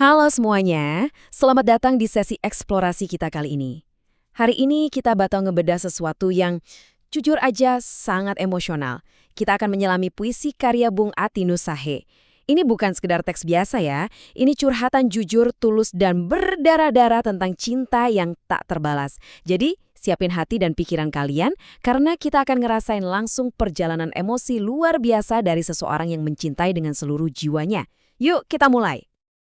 Halo semuanya, selamat datang di sesi eksplorasi kita kali ini. Hari ini kita bakal ngebedah sesuatu yang jujur aja sangat emosional. Kita akan menyelami puisi karya Bung Atinus Sahe. Ini bukan sekedar teks biasa ya, ini curhatan jujur, tulus, dan berdarah-darah tentang cinta yang tak terbalas. Jadi, siapin hati dan pikiran kalian, karena kita akan ngerasain langsung perjalanan emosi luar biasa dari seseorang yang mencintai dengan seluruh jiwanya. Yuk, kita mulai.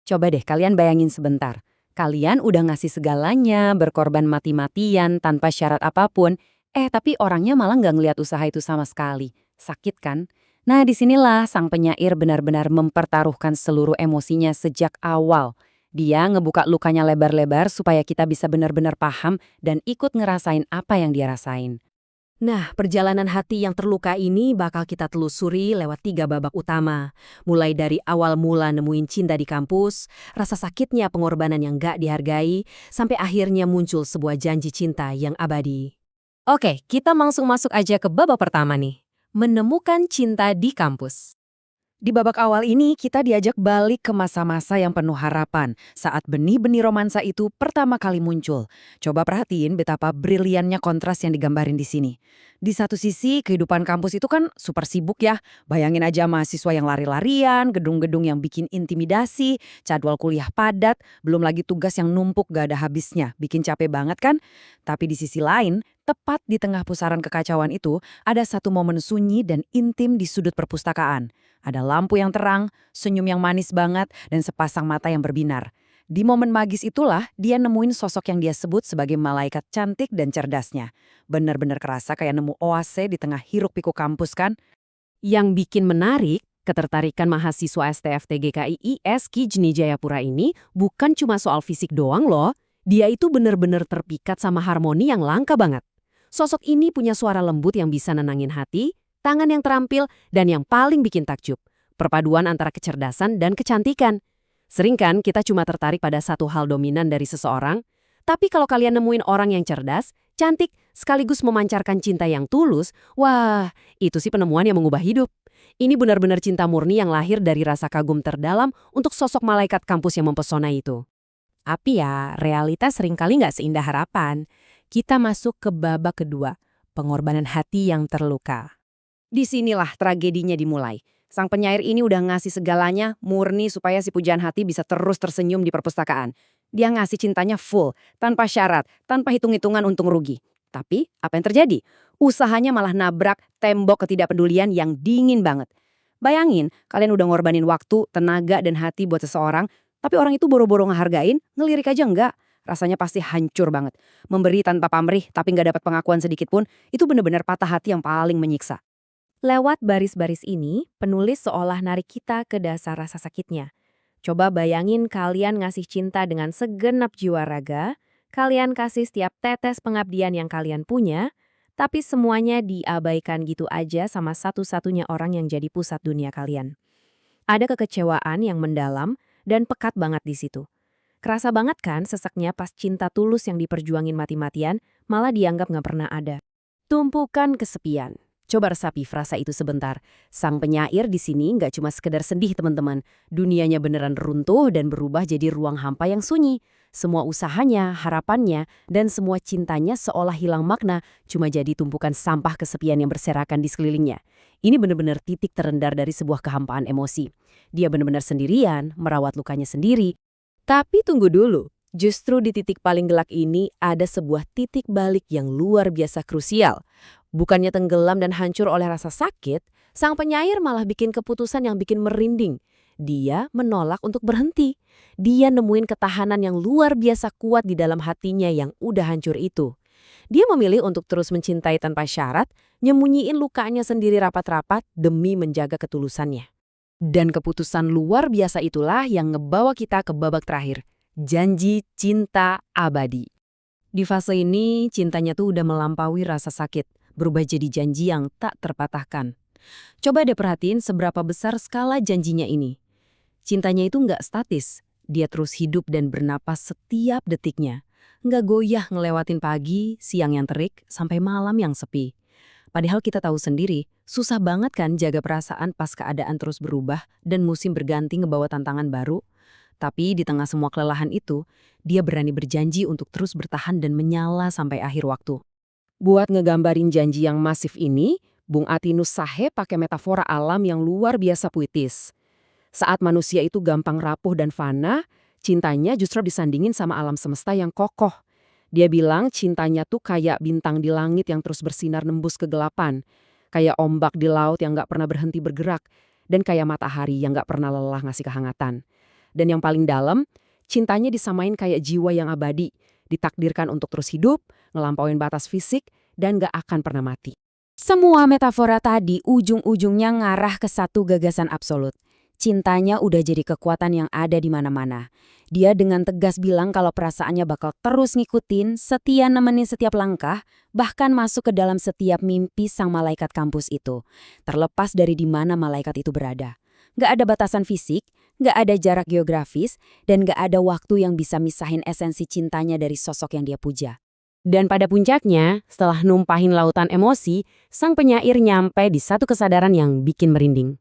Coba deh kalian bayangin sebentar. Kalian udah ngasih segalanya, berkorban mati-matian, tanpa syarat apapun. Tapi orangnya malah nggak ngeliat usaha itu sama sekali. Sakit kan? Nah disinilah sang penyair benar-benar mempertaruhkan seluruh emosinya sejak awal. Dia ngebuka lukanya lebar-lebar supaya kita bisa benar-benar paham dan ikut ngerasain apa yang dia rasain. Nah, perjalanan hati yang terluka ini bakal kita telusuri lewat 3 babak utama. Mulai dari awal mula nemuin cinta di kampus, rasa sakitnya pengorbanan yang gak dihargai, sampai akhirnya muncul sebuah janji cinta yang abadi. Oke, kita langsung masuk aja ke babak pertama nih. Menemukan cinta di kampus. Di babak awal ini, kita diajak balik ke masa-masa yang penuh harapan saat benih-benih romansa itu pertama kali muncul. Coba perhatiin betapa briliannya kontras yang digambarin di sini. Di satu sisi, kehidupan kampus itu kan super sibuk ya. Bayangin aja mahasiswa yang lari-larian, gedung-gedung yang bikin intimidasi, jadwal kuliah padat, belum lagi tugas yang numpuk gak ada habisnya. Bikin capek banget kan? Tapi di sisi lain, tepat di tengah pusaran kekacauan itu, ada satu momen sunyi dan intim di sudut perpustakaan. Ada lampu yang terang, senyum yang manis banget, dan sepasang mata yang berbinar. Di momen magis itulah dia nemuin sosok yang dia sebut sebagai malaikat cantik dan cerdasnya. Benar-benar kerasa kayak nemu oase di tengah hiruk-pikuk kampus kan? Yang bikin menarik, ketertarikan mahasiswa STFTGKIIS Kijni Jayapura ini bukan cuma soal fisik doang loh. Dia itu benar-benar terpikat sama harmoni yang langka banget. Sosok ini punya suara lembut yang bisa nenangin hati, tangan yang terampil, dan yang paling bikin takjub, perpaduan antara kecerdasan dan kecantikan. Sering kan kita cuma tertarik pada satu hal dominan dari seseorang, tapi kalau kalian nemuin orang yang cerdas, cantik, sekaligus memancarkan cinta yang tulus, wah, itu sih penemuan yang mengubah hidup. Ini benar-benar cinta murni yang lahir dari rasa kagum terdalam untuk sosok malaikat kampus yang mempesona itu. Tapi ya, realitas seringkali nggak seindah harapan. Kita masuk ke babak kedua, pengorbanan hati yang terluka. Disinilah tragedinya dimulai. Sang penyair ini udah ngasih segalanya murni supaya si pujaan hati bisa terus tersenyum di perpustakaan. Dia ngasih cintanya full, tanpa syarat, tanpa hitung-hitungan untung rugi. Tapi apa yang terjadi? Usahanya malah nabrak tembok ketidakpedulian yang dingin banget. Bayangin, kalian udah ngorbanin waktu, tenaga, dan hati buat seseorang, tapi orang itu boro-boro ngehargain, ngelirik aja enggak. Rasanya pasti hancur banget. Memberi tanpa pamrih tapi nggak dapat pengakuan sedikit pun, itu benar-benar patah hati yang paling menyiksa. Lewat baris-baris ini, penulis seolah narik kita ke dasar rasa sakitnya. Coba bayangin kalian ngasih cinta dengan segenap jiwa raga, kalian kasih setiap tetes pengabdian yang kalian punya, tapi semuanya diabaikan gitu aja sama satu-satunya orang yang jadi pusat dunia kalian. Ada kekecewaan yang mendalam dan pekat banget di situ. Kerasa banget kan seseknya pas cinta tulus yang diperjuangin mati-matian, malah dianggap nggak pernah ada. Tumpukan kesepian. Coba resapi frasa itu sebentar. Sang penyair di sini nggak cuma sekedar sedih teman-teman. Dunianya beneran runtuh dan berubah jadi ruang hampa yang sunyi. Semua usahanya, harapannya, dan semua cintanya seolah hilang makna, cuma jadi tumpukan sampah kesepian yang berserakan di sekelilingnya. Ini benar-benar titik terendah dari sebuah kehampaan emosi. Dia benar-benar sendirian, merawat lukanya sendiri. Tapi tunggu dulu. Justru di titik paling gelap ini ada sebuah titik balik yang luar biasa krusial. Bukannya tenggelam dan hancur oleh rasa sakit, sang penyair malah bikin keputusan yang bikin merinding. Dia menolak untuk berhenti. Dia nemuin ketahanan yang luar biasa kuat di dalam hatinya yang udah hancur itu. Dia memilih untuk terus mencintai tanpa syarat, nyembunyiin lukanya sendiri rapat-rapat demi menjaga ketulusannya. Dan keputusan luar biasa itulah yang ngebawa kita ke babak terakhir. Janji cinta abadi. Di fase ini, cintanya tuh udah melampaui rasa sakit, berubah jadi janji yang tak terpatahkan. Coba deh perhatiin seberapa besar skala janjinya ini. Cintanya itu nggak statis, dia terus hidup dan bernapas setiap detiknya. Nggak goyah ngelewatin pagi, siang yang terik, sampai malam yang sepi. Padahal kita tahu sendiri, susah banget kan jaga perasaan pas keadaan terus berubah dan musim berganti ngebawa tantangan baru. Tapi di tengah semua kelelahan itu, dia berani berjanji untuk terus bertahan dan menyala sampai akhir waktu. Buat ngegambarin janji yang masif ini, Bung Atinus Sahe pakai metafora alam yang luar biasa puitis. Saat manusia itu gampang rapuh dan fana, cintanya justru disandingin sama alam semesta yang kokoh. Dia bilang cintanya tuh kayak bintang di langit yang terus bersinar nembus kegelapan, kayak ombak di laut yang nggak pernah berhenti bergerak, dan kayak matahari yang nggak pernah lelah ngasih kehangatan. Dan yang paling dalam, cintanya disamain kayak jiwa yang abadi, ditakdirkan untuk terus hidup, ngelampauin batas fisik, dan nggak akan pernah mati. Semua metafora tadi ujung-ujungnya ngarah ke satu gagasan absolut. Cintanya udah jadi kekuatan yang ada di mana-mana. Dia dengan tegas bilang kalau perasaannya bakal terus ngikutin, setia nemenin setiap langkah, bahkan masuk ke dalam setiap mimpi sang malaikat kampus itu. Terlepas dari di mana malaikat itu berada. Nggak ada batasan fisik, nggak ada jarak geografis, dan nggak ada waktu yang bisa misahin esensi cintanya dari sosok yang dia puja. Dan pada puncaknya, setelah numpahin lautan emosi, sang penyair nyampe di satu kesadaran yang bikin merinding.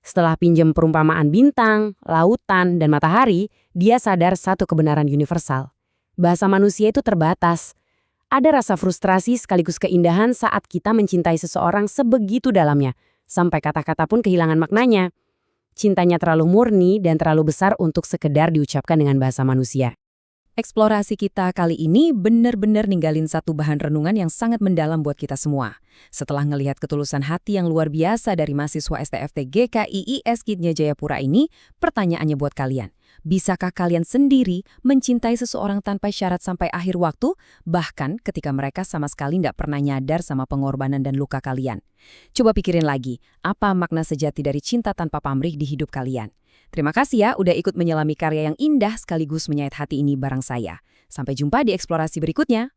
Setelah pinjem perumpamaan bintang, lautan, dan matahari, dia sadar satu kebenaran universal. Bahasa manusia itu terbatas. Ada rasa frustrasi sekaligus keindahan saat kita mencintai seseorang sebegitu dalamnya, sampai kata-kata pun kehilangan maknanya. Cintanya terlalu murni dan terlalu besar untuk sekedar diucapkan dengan bahasa manusia. Eksplorasi kita kali ini benar-benar ninggalin satu bahan renungan yang sangat mendalam buat kita semua. Setelah ngelihat ketulusan hati yang luar biasa dari mahasiswa STFT GKIIS Kidnya Jayapura ini, pertanyaannya buat kalian. Bisakah kalian sendiri mencintai seseorang tanpa syarat sampai akhir waktu, bahkan ketika mereka sama sekali nggak pernah nyadar sama pengorbanan dan luka kalian? Coba pikirin lagi, apa makna sejati dari cinta tanpa pamrih di hidup kalian? Terima kasih ya udah ikut menyelami karya yang indah sekaligus menyayat hati ini bareng saya. Sampai jumpa di eksplorasi berikutnya.